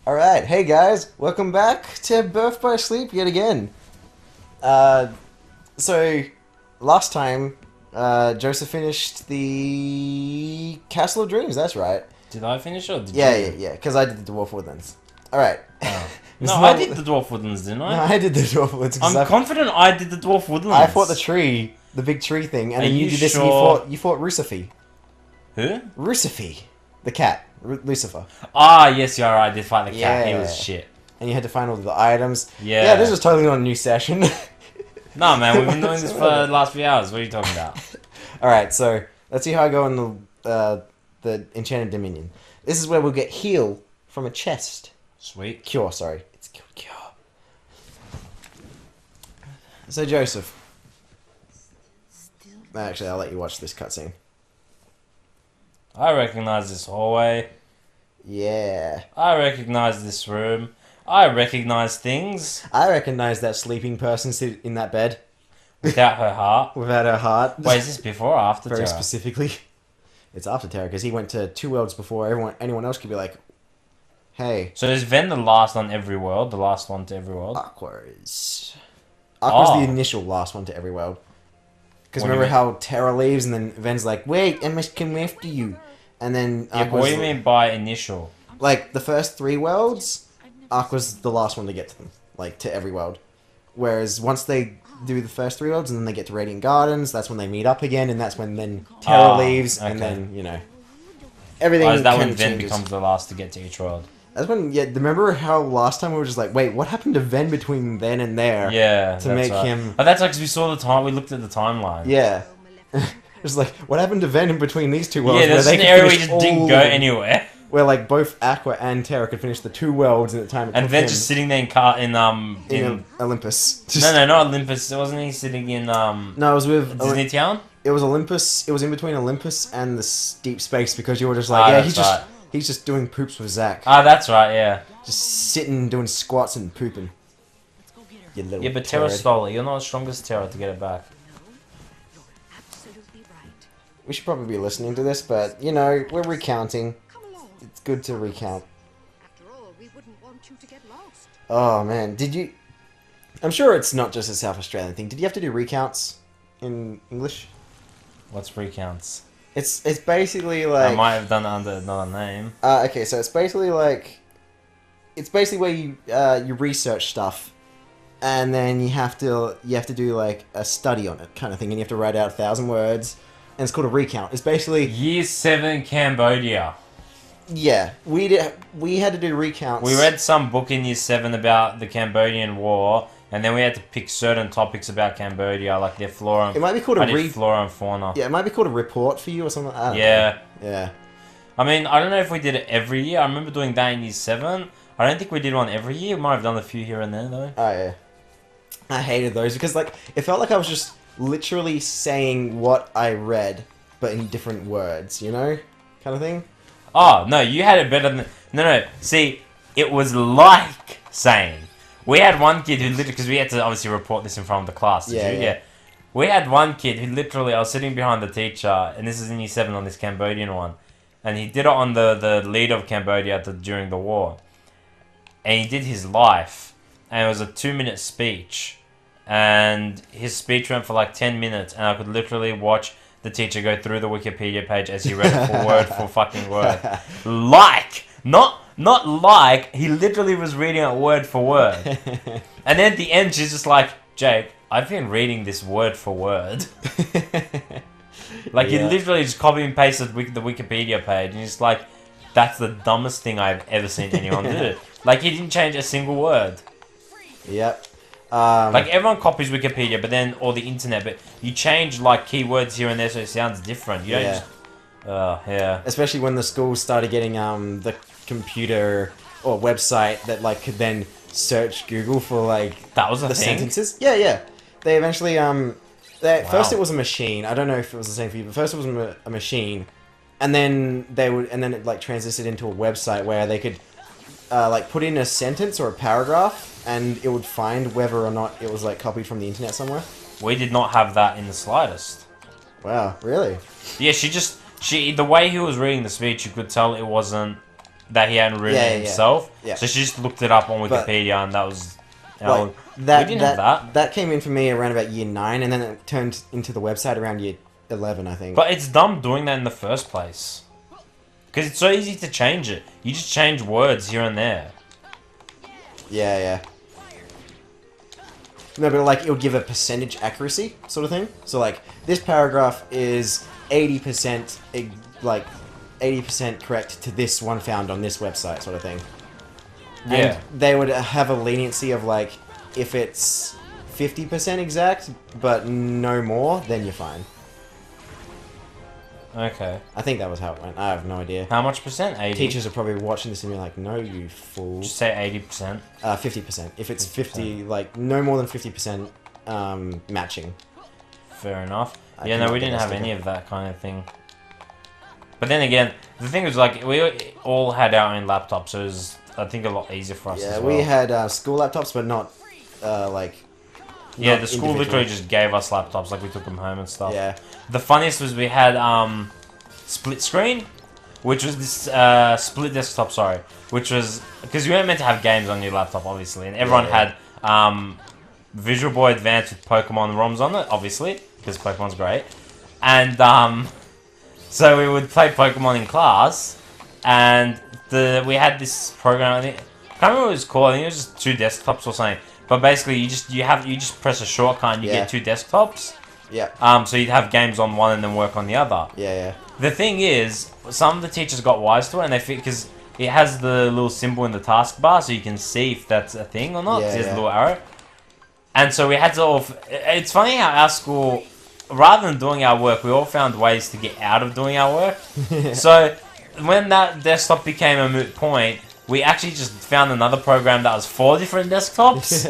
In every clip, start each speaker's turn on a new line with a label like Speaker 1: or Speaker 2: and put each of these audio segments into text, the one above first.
Speaker 1: Alright, hey guys, welcome back to Birth by Sleep yet again. So, last time, Joseph finished the Castle of Dreams, that's right.
Speaker 2: Did I finish or did
Speaker 1: Yeah,
Speaker 2: you?
Speaker 1: yeah, because I did the Dwarf Woodlands. Alright.
Speaker 2: Oh.
Speaker 1: It's
Speaker 2: No,
Speaker 1: not-
Speaker 2: I did the Dwarf Woodlands, didn't
Speaker 1: No,
Speaker 2: I?
Speaker 1: I did the Dwarf Woodlands. 'Cause
Speaker 2: I'm confident I did the Dwarf Woodlands.
Speaker 1: I fought the tree, the big tree thing, and
Speaker 2: Are
Speaker 1: then you
Speaker 2: you
Speaker 1: did this
Speaker 2: sure?
Speaker 1: and you fought Rucifer.
Speaker 2: Who?
Speaker 1: Rucifer. The cat. Lucifer.
Speaker 2: Ah, yes, you're right. I did fight the cat. He
Speaker 1: Yeah.
Speaker 2: was shit.
Speaker 1: And you had to find all the items.
Speaker 2: Yeah.
Speaker 1: Yeah, this was totally not a new session.
Speaker 2: No, man, we've been doing this for the last few hours. What are you talking about?
Speaker 1: Alright, so let's see how I go in the Enchanted Dominion. This is where we'll get heal from a chest.
Speaker 2: Sweet.
Speaker 1: Cure, sorry. It's cure. So, Joseph. Actually, I'll let you watch this cutscene.
Speaker 2: I recognize this hallway.
Speaker 1: Yeah.
Speaker 2: I recognize this room. I recognize things
Speaker 1: I recognize that sleeping person sitting in that bed
Speaker 2: without her heart.
Speaker 1: without her heart.
Speaker 2: Wait, is this before or after
Speaker 1: Very
Speaker 2: Terra?
Speaker 1: specifically. It's after Terra, because he went to 2 worlds before anyone else could be like, hey,
Speaker 2: So is Ven the last on every world? The last one to every world?
Speaker 1: Aqua's the
Speaker 2: Oh.
Speaker 1: initial last one to every world. Because
Speaker 2: What do you
Speaker 1: remember
Speaker 2: mean?
Speaker 1: how Terra leaves and then Ven's like, wait, I must come after you. And then
Speaker 2: Yeah, but what do you mean by initial?
Speaker 1: like the first 3 worlds, Aqua's the last one to get to them, like to every world. Whereas once they do the first 3 worlds and then they get to Radiant Gardens, that's when they meet up again, and that's when then Terra
Speaker 2: Ah,
Speaker 1: leaves, and
Speaker 2: okay.
Speaker 1: then, you know, everything
Speaker 2: Or is that
Speaker 1: kind
Speaker 2: when
Speaker 1: of
Speaker 2: Ven
Speaker 1: changes.
Speaker 2: becomes the last to get to each world?
Speaker 1: That's when, yeah, remember how last time we were just like, wait, what happened to Ven between then and there?
Speaker 2: Yeah,
Speaker 1: To
Speaker 2: that's
Speaker 1: make
Speaker 2: right.
Speaker 1: him-
Speaker 2: Oh, that's like 'cause we saw the time. We looked at the timeline.
Speaker 1: Yeah. It's like, what happened to Ven in between these 2 worlds?
Speaker 2: Yeah, there's
Speaker 1: where
Speaker 2: an
Speaker 1: they could
Speaker 2: area we
Speaker 1: finish
Speaker 2: just didn't
Speaker 1: all
Speaker 2: go
Speaker 1: of them?
Speaker 2: anywhere.
Speaker 1: Where like both Aqua and Terra could finish the 2 worlds in the time it
Speaker 2: And
Speaker 1: took
Speaker 2: Ven
Speaker 1: him
Speaker 2: just sitting there in
Speaker 1: in Olympus. Just-
Speaker 2: no, not Olympus. Wasn't he sitting in
Speaker 1: No, it was with
Speaker 2: Disney Town?
Speaker 1: it was Olympus. It was in between Olympus and the deep space because you were just like,
Speaker 2: Ah,
Speaker 1: yeah,
Speaker 2: that's
Speaker 1: he's
Speaker 2: right.
Speaker 1: just doing poops with Zach,
Speaker 2: Ah, that's right. Yeah.
Speaker 1: just sitting doing squats and pooping. You little
Speaker 2: Yeah, but Terra
Speaker 1: turd.
Speaker 2: stole it. You're not as strong as Terra to get it back.
Speaker 3: Absolutely right.
Speaker 1: We should probably be listening to this, but you know, we're recounting.
Speaker 3: Come along.
Speaker 1: It's good to recount.
Speaker 3: After all, we wouldn't want you to get lost.
Speaker 1: Oh man, did you? I'm sure it's not just a South Australian thing. Did you have to do recounts in English?
Speaker 2: What's recounts?
Speaker 1: It's basically
Speaker 2: I
Speaker 1: like
Speaker 2: might have done it under another name.
Speaker 1: okay, so it's basically like where you research stuff, and then you have to do like a study on it kind of thing, and you have to write out 1,000 words, and it's called a recount. It's basically
Speaker 2: Year 7 Cambodia.
Speaker 1: yeah, we had to do recounts.
Speaker 2: We read some book in Year 7 about the Cambodian War, and then we had to pick certain topics about Cambodia, like their flora.
Speaker 1: It might be called
Speaker 2: I
Speaker 1: a
Speaker 2: did flora and fauna.
Speaker 1: yeah, it might be called a report for you or something. I don't
Speaker 2: Yeah.
Speaker 1: know. Yeah.
Speaker 2: I mean, I don't know if we did it every year. I remember doing that in Year 7. I don't think we did one every year. We might have done a few here and there, though.
Speaker 1: Oh yeah. I hated those because like it felt like I was just literally saying what I read, but in different words, you know, kind of thing.
Speaker 2: Oh, no, you had it better than... No. See, it was like saying... We had one kid who literally... Because we had to obviously report this in front of the class, did
Speaker 1: Yeah,
Speaker 2: you?
Speaker 1: yeah.
Speaker 2: We had one kid who literally... I was sitting behind the teacher, and this is in Year 7 on this Cambodian one. And he did it on the leader of Cambodia during the war. And he did his life. And it was a 2-minute speech. And his speech went for like 10 minutes. And I could literally watch the teacher go through the Wikipedia page as he read it for word for fucking word. Like! Not like. He literally was reading it word for word. And then at the end, she's just like, Jake, I've been reading this word for word. Like, he
Speaker 1: Yeah.
Speaker 2: literally just copy and pasted the Wikipedia page, and he's like, that's the dumbest thing I've ever seen anyone do. Like, he didn't change a single word.
Speaker 1: Yep.
Speaker 2: Like, everyone copies Wikipedia, but then, or the internet, but you change, like, keywords here and there so it sounds different. You don't
Speaker 1: Yeah.
Speaker 2: just... yeah.
Speaker 1: Especially when the schools started getting the computer or website that like could then search Google for like
Speaker 2: That was a
Speaker 1: the
Speaker 2: thing?
Speaker 1: sentences. Yeah, yeah. They eventually first
Speaker 2: Wow.
Speaker 1: it was a machine. I don't know if it was the same for you, but first it was a machine, and then it like transited into a website where they could like put in a sentence or a paragraph, and it would find whether or not it was like copied from the internet somewhere.
Speaker 2: We did not have that in the slightest.
Speaker 1: Wow, really?
Speaker 2: Yeah, the way he was reading the speech, you could tell it wasn't that he hadn't written it himself.
Speaker 1: Yeah.
Speaker 2: So she just looked it up on
Speaker 1: But-
Speaker 2: Wikipedia, and that was.
Speaker 1: Like,
Speaker 2: we didn't have that.
Speaker 1: That came in for me around about year 9, and then it turned into the website around year 11, I think.
Speaker 2: But it's dumb doing that in the first place. Because it's so easy to change it. You just change words here and there.
Speaker 1: Yeah. No, but like, it'll give a percentage accuracy sort of thing. So like, this paragraph is 80%, like, 80% correct to this one found on this website sort of thing.
Speaker 2: Yeah.
Speaker 1: And they would have a leniency of like, if it's 50% exact, but no more, then you're fine.
Speaker 2: Okay.
Speaker 1: I think that was how it went. I have no idea.
Speaker 2: How much percent? 80?
Speaker 1: Teachers are probably watching this and be like, no, you fool.
Speaker 2: Just say 80%.
Speaker 1: 50%. If it's 50, like, no more than 50% matching.
Speaker 2: Fair enough.
Speaker 1: I
Speaker 2: Yeah, no,
Speaker 1: cannot
Speaker 2: we
Speaker 1: get
Speaker 2: didn't
Speaker 1: that
Speaker 2: have
Speaker 1: sticker.
Speaker 2: any of that kind of thing. But then again, the thing was like, we all had our own laptops, so it was, I think, a lot easier for us
Speaker 1: Yeah,
Speaker 2: as well.
Speaker 1: we had school laptops, but not, like...
Speaker 2: Yeah,
Speaker 1: not
Speaker 2: the school
Speaker 1: individual.
Speaker 2: literally just gave us laptops, like we took them home and stuff.
Speaker 1: Yeah.
Speaker 2: The funniest was we had split screen, which was this split desktop, sorry, which was because you weren't meant to have games on your laptop, obviously, and everyone
Speaker 1: Yeah.
Speaker 2: had Visual Boy Advance with Pokemon ROMs on it, obviously, because Pokemon's great, and so we would play Pokemon in class, and we had this program. I can't remember what it was called. I think it was just 2 desktops or something. But basically, you just press a shortcut and you get 2 desktops.
Speaker 1: Yeah.
Speaker 2: So you'd have games on one and then work on the other.
Speaker 1: Yeah.
Speaker 2: The thing is, some of the teachers got wise to it, and they think because it has the little symbol in the taskbar, so you can see if that's a thing or not.
Speaker 1: Yeah,
Speaker 2: There's
Speaker 1: yeah.
Speaker 2: a little arrow, and so we had to all. It's funny how our school, rather than doing our work, we all found ways to get out of doing our work. So when that desktop became a moot point, we actually just found another program that was 4 different desktops.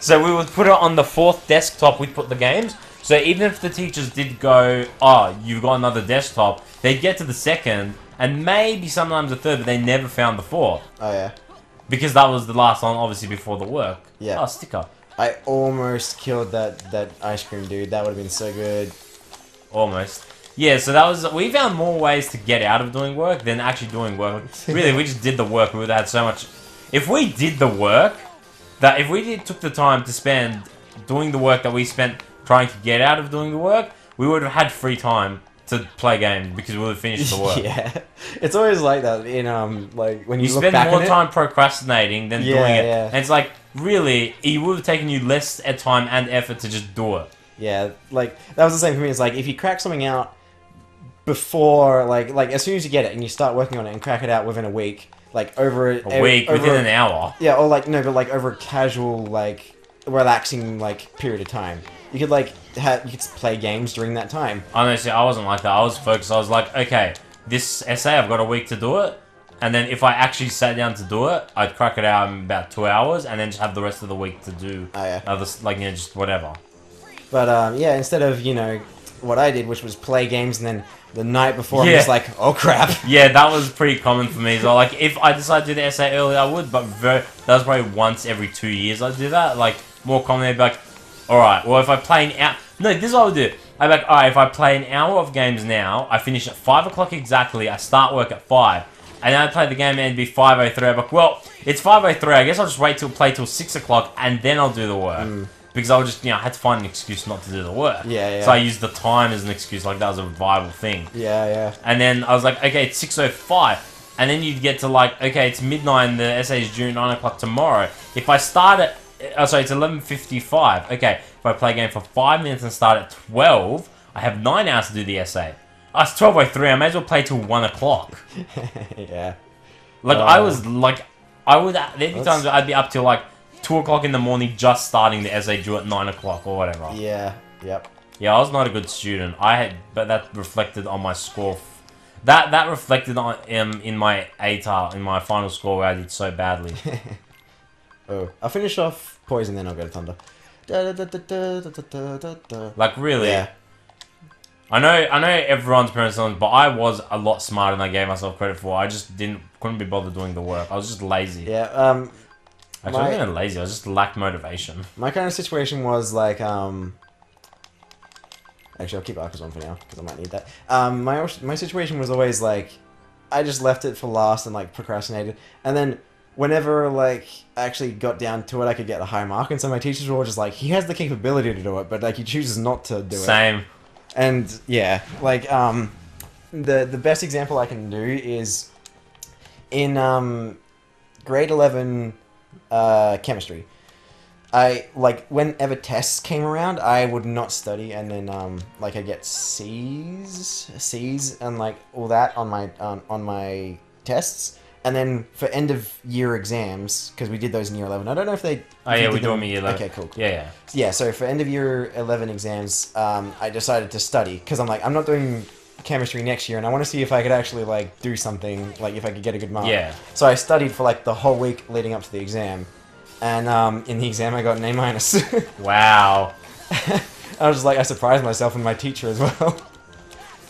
Speaker 2: So we would put it on the 4th desktop, we'd put the games. So even if the teachers did go, oh, you've got another desktop, they'd get to the 2nd, and maybe sometimes the 3rd, but they never found the 4th.
Speaker 1: Oh, yeah.
Speaker 2: Because that was the last one, obviously, before the work.
Speaker 1: Yeah.
Speaker 2: Oh, sticker.
Speaker 1: I almost killed that ice cream dude. That would have been so good.
Speaker 2: Almost. Yeah, so that was... We found more ways to get out of doing work than actually doing work. Really, we just did the work. We would have had so much... If we did the work, if we took the time to spend doing the work that we spent trying to get out of doing the work, we would have had free time to play games because we would have finished the work.
Speaker 1: Yeah. It's always like that in, like, when you look
Speaker 2: spend
Speaker 1: back
Speaker 2: more
Speaker 1: on
Speaker 2: time procrastinating than
Speaker 1: Yeah,
Speaker 2: doing it.
Speaker 1: yeah.
Speaker 2: And it's like, really, it would have taken you less time and effort to just do it.
Speaker 1: Yeah, like, that was the same for me. It's like, if you crack something out before, like as soon as you get it and you start working on it and crack it out within a week, like, over
Speaker 2: A week,
Speaker 1: over
Speaker 2: within an hour.
Speaker 1: Yeah, or like, no, but like, over a casual, like, relaxing, like, period of time. You could, like, you could play games during that time.
Speaker 2: Honestly, I wasn't like that. I was focused. I was like, okay, this essay, I've got a week to do it. And then if I actually sat down to do it, I'd crack it out in about 2 hours and then just have the rest of the week to do
Speaker 1: Oh, yeah.
Speaker 2: other, like, you know, just whatever.
Speaker 1: But, yeah, instead of, you know, what I did, which was play games, and then the night before, I'm
Speaker 2: Yeah.
Speaker 1: just like, oh, crap.
Speaker 2: Yeah, that was pretty common for me as well. Like, if I decided to do the essay early, I would, but that was probably once every 2 years I'd do that. Like, more commonly, I'd be like, alright, well, if I play an hour... No, this is what I would do. I'd be like, alright, if I play an hour of games now, I finish at 5 o'clock exactly, I start work at 5. And then I'd play the game and it'd be 5:03. I'd be like, well, it's 5:03, I guess I'll just wait till play till 6 o'clock and then I'll do the work. Because I was just, you know, I had to find an excuse not to do the work.
Speaker 1: Yeah.
Speaker 2: So I used the time as an excuse, like that was a viable thing.
Speaker 1: Yeah.
Speaker 2: And then I was like, okay, it's 6:05. And then you'd get to like, okay, it's midnight and the essay is due 9 o'clock tomorrow. If I start at, it's 11:55. Okay, if I play a game for 5 minutes and start at 12, I have 9 hours to do the essay. Oh, it's 12:03, I may as well play till 1 o'clock.
Speaker 1: Yeah.
Speaker 2: Like, I was like, there'd be times where I'd be up till like 2 o'clock in the morning just starting the essay due at 9 o'clock or whatever.
Speaker 1: Yeah. Yep.
Speaker 2: Yeah, I was not a good student. But that reflected on my score. That reflected on in my ATAR, in my final score where I did so badly.
Speaker 1: Oh, I'll finish off Poison, then I'll go to Thunder.
Speaker 2: Like, really.
Speaker 1: Yeah.
Speaker 2: I know everyone's parents on, but I was a lot smarter than I gave myself credit for. I just couldn't be bothered doing the work. I was just lazy.
Speaker 1: Yeah.
Speaker 2: Actually, I wasn't even lazy. I just lacked motivation.
Speaker 1: My kind of situation was like, actually, I'll keep Arcus on for now, because I might need that. My situation was always like, I just left it for last and like procrastinated. And then whenever like I actually got down to it, I could get a high mark. And so my teachers were all just like, he has the capability to do it, but like he chooses not to do it.
Speaker 2: Same.
Speaker 1: And yeah, like the best example I can do is in grade 11 chemistry. I like whenever tests came around, I would not study, and then like I get C's, and like all that on my tests, and then for end of year exams, because we did those in year 11. I don't know if they.
Speaker 2: Oh yeah, we do them in year 11.
Speaker 1: Okay, cool.
Speaker 2: Yeah.
Speaker 1: Yeah, so for end of year 11 exams, I decided to study because I'm like, I'm not doing chemistry next year, and I want to see if I could actually like do something, like if I could get a good mark.
Speaker 2: Yeah.
Speaker 1: So I studied for like the whole week leading up to the exam. And in the exam, I got an A-.
Speaker 2: Wow.
Speaker 1: I was just like, I surprised myself and my teacher as well.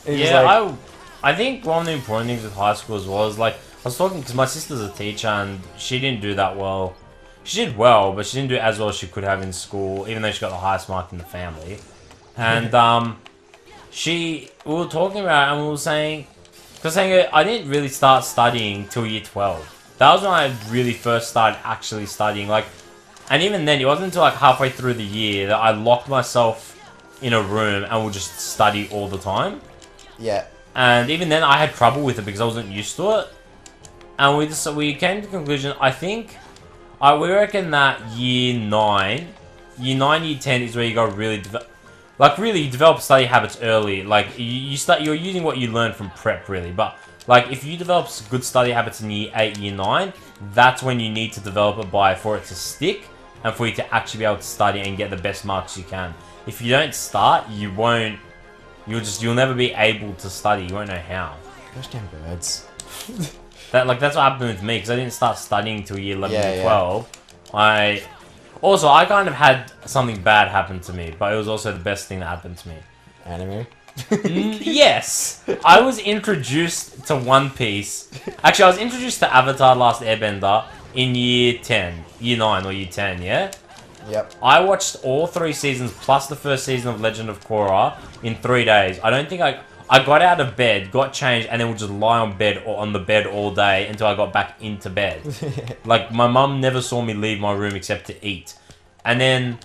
Speaker 2: Yeah,
Speaker 1: like,
Speaker 2: I think one of the important things with high school as well is like, I was talking, because my sister's a teacher and she didn't do that well. She did well, but she didn't do as well as she could have in school, even though she got the highest mark in the family. And we were talking about it and we were saying, I didn't really start studying till year 12. That was when I really first started actually studying, like, and even then, it wasn't until like halfway through the year that I locked myself in a room and would just study all the time.
Speaker 1: Yeah.
Speaker 2: And even then, I had trouble with it because I wasn't used to it. And we came to the conclusion, I think, we reckon that year 9, year 10 is where you got really develop study habits early. Like, you're using what you learned from prep, really, but like, if you develop good study habits in year 8, year 9, that's when you need to develop it for it to stick, and for you to actually be able to study and get the best marks you can. If you don't start, you'll never be able to study. You won't know how.
Speaker 1: Gosh damn birds.
Speaker 2: That's what happened with me, because I didn't start studying until year 11 and 12. I kind of had something bad happen to me, but it was also the best thing that happened to me.
Speaker 1: Anime?
Speaker 2: Yes! I was introduced to One Piece. Actually, I was introduced to Avatar Last Airbender in year 10. Year 9 or year 10, yeah?
Speaker 1: Yep.
Speaker 2: I watched all 3 seasons plus the first season of Legend of Korra in 3 days. I don't think I got out of bed, got changed, and then would just lie on the bed all day until I got back into bed. Like, my mum never saw me leave my room except to eat. And then...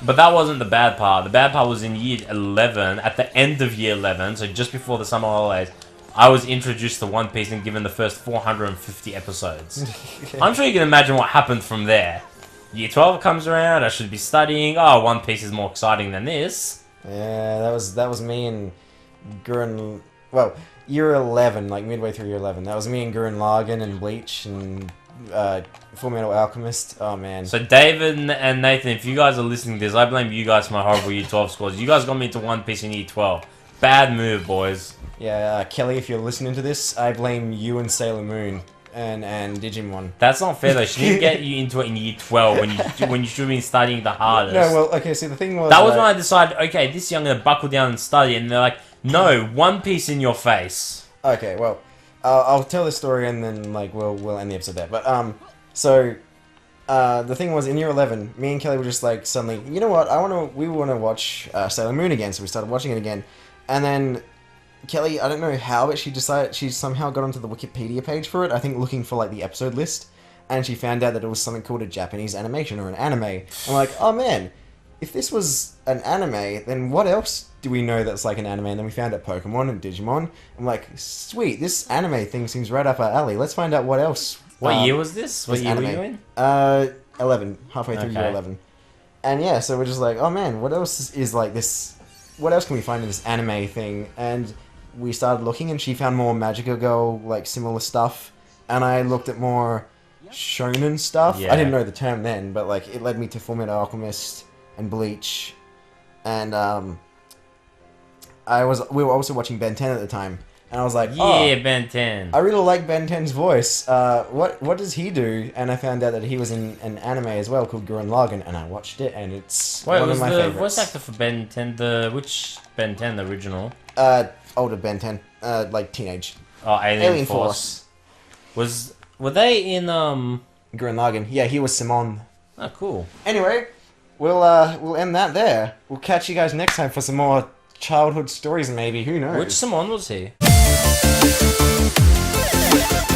Speaker 2: But that wasn't the bad part. The bad part was in year 11, at the end of year 11, so just before the summer holidays, I was introduced to One Piece and given the first 450 episodes. I'm sure you can imagine what happened from there. Year 12 comes around, I should be studying. Oh, One Piece is more exciting than this.
Speaker 1: Yeah, that was me and Gurren... Well, year 11, like midway through year 11. That was me and Gurren Lagann and Bleach and... Full Metal Alchemist. Oh man.
Speaker 2: So David and Nathan, if you guys are listening to this, I blame you guys for my horrible year 12 scores. You guys got me into One Piece in year 12. Bad move, boys.
Speaker 1: Yeah, Kelly, if you're listening to this, I blame you and Sailor Moon and Digimon.
Speaker 2: That's not fair though. She didn't get you into it in year 12 when you should have been studying the hardest.
Speaker 1: No, well, okay, see the thing was...
Speaker 2: That was when I decided, okay, this year I'm going to buckle down and study, and they're like, no, One Piece in your face.
Speaker 1: Okay, well... I'll tell the story and then like we'll end the episode there. But the thing was in year 11, me and Kelly were just like suddenly, you know what? We want to watch Sailor Moon again, so we started watching it again. And then Kelly, I don't know how, but she somehow got onto the Wikipedia page for it. I think looking for like the episode list, and she found out that it was something called a Japanese animation or an anime. I'm like, oh man, if this was an anime, then what else do we know that's like an anime? And then we found out Pokemon and Digimon. I'm like, sweet, this anime thing seems right up our alley. Let's find out what else.
Speaker 2: What year was this? What year were you in?
Speaker 1: 11, halfway through year 11. And yeah, so we're just like, oh man, what else is like this? What else can we find in this anime thing? And we started looking, and she found more Magical Girl, like similar stuff. And I looked at more shonen stuff.
Speaker 2: Yeah.
Speaker 1: I didn't know the term then, but like it led me to Fullmetal Alchemist and Bleach, and we were also watching Ben 10 at the time, and I was like,
Speaker 2: yeah, Ben 10.
Speaker 1: I really like Ben 10's voice. What does he do? And I found out that he was in an anime as well called Gurren Lagann, and I watched it, and it's one of my favorites.
Speaker 2: Voice actor for Ben 10 which Ben 10, the original?
Speaker 1: Older Ben 10, like teenage.
Speaker 2: Oh, Alien Force. Were they in
Speaker 1: Gurren Lagann? Yeah, he was Simon.
Speaker 2: Oh, cool.
Speaker 1: Anyway, we'll end that there. We'll catch you guys next time for some more childhood stories, maybe. Who knows?
Speaker 2: Which Simon was he?
Speaker 1: Bye.